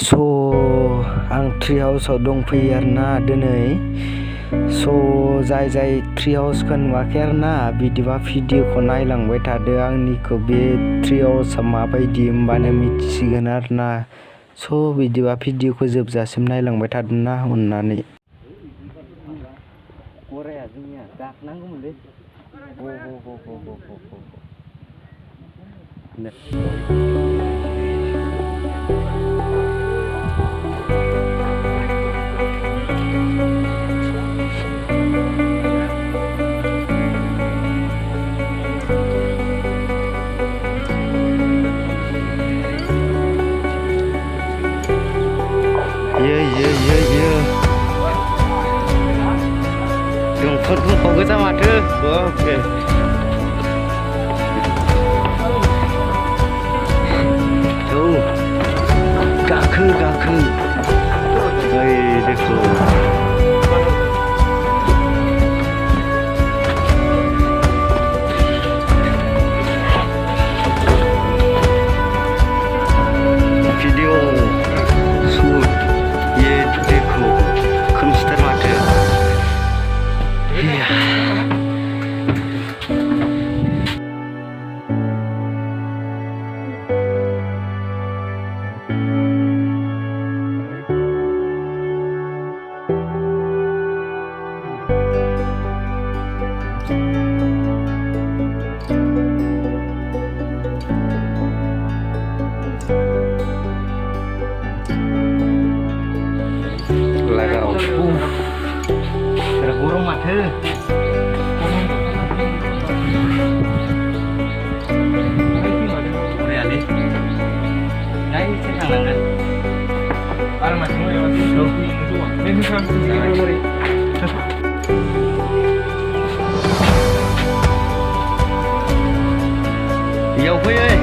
आं ट्री हाउसआव दंफैयो आरोना दिनै। जाय ट्री हाउसखौ नुवाखै आरोना बिदिबा भिडिअखौ नायलांबाय थादो आंनिखौ। बे ट्री हाउसआ माबायदि होमबानो मिथिसिगोन आरोना। बिदिबा भिडिअखौ जोबजासिम नायलांबाय थादो ना अननानै। गराया जोंनिया गाखोनांगौमोनलै। Kau ke sama ada? Oke. Tuh, gaku. Hei, dekho. Video shoot, ye dekho, khamstar mate. Iya. Tergurung mate. Yêu Huy ơi.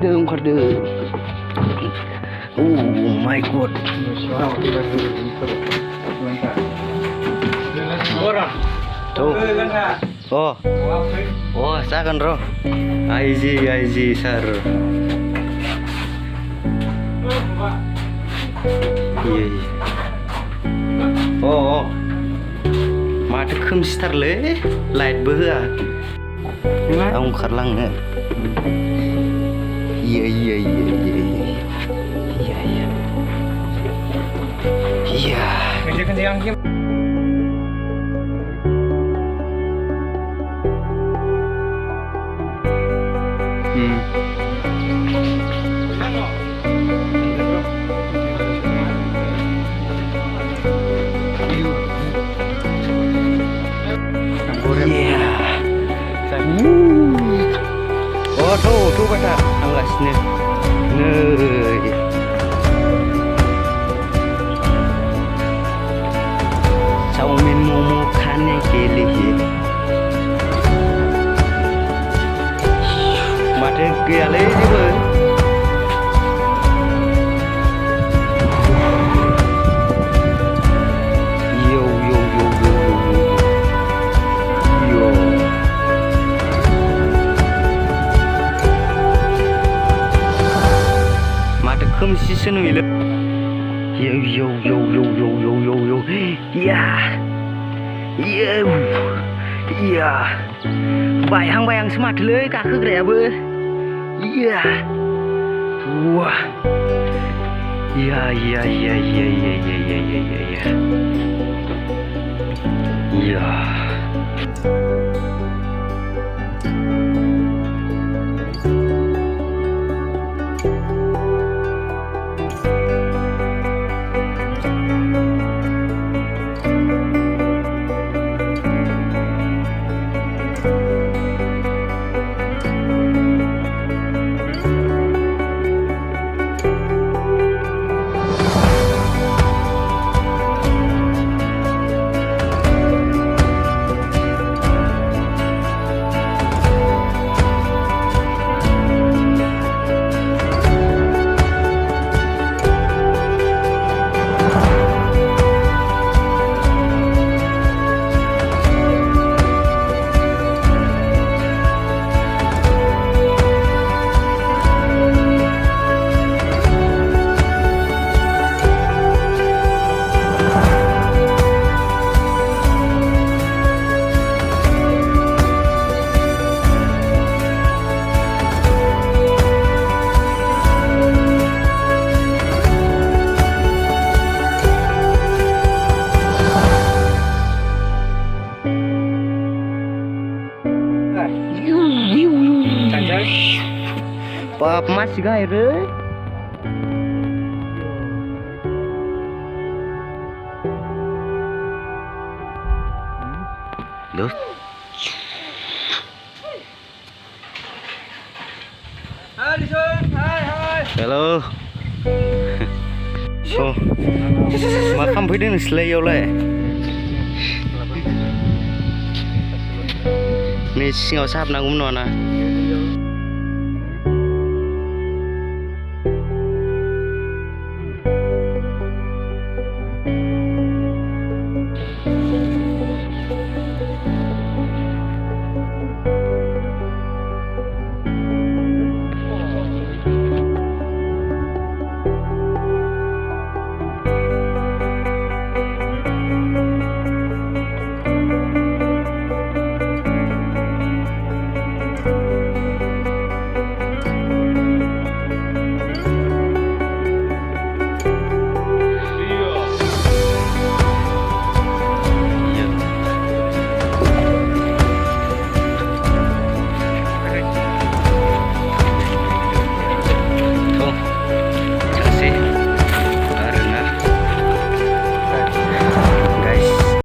Ungkar deh. Oh my god. Tuh. Oh, sakan bro. Aiji sir. Iya. Oh. Mata खोमसिथारलै लाइटबो होआ। आं ओंखारलांनो। Iya. Kencing. Oh tuh pada angkat sini. Chow mein momo खाने के लिए माथो गैयालै जेबो। माथो खोमसिसो नुयोलै। Yo. Iya. Bayang sematuley gakograyaबो. Iya. Wah. Iya. Iya. Bab masih gairah. Duh. Hello. So, मा खालामफैदों नोंसोरलाय इयावलाय? नै सिङावसो हाबनांगौमोन नङाना?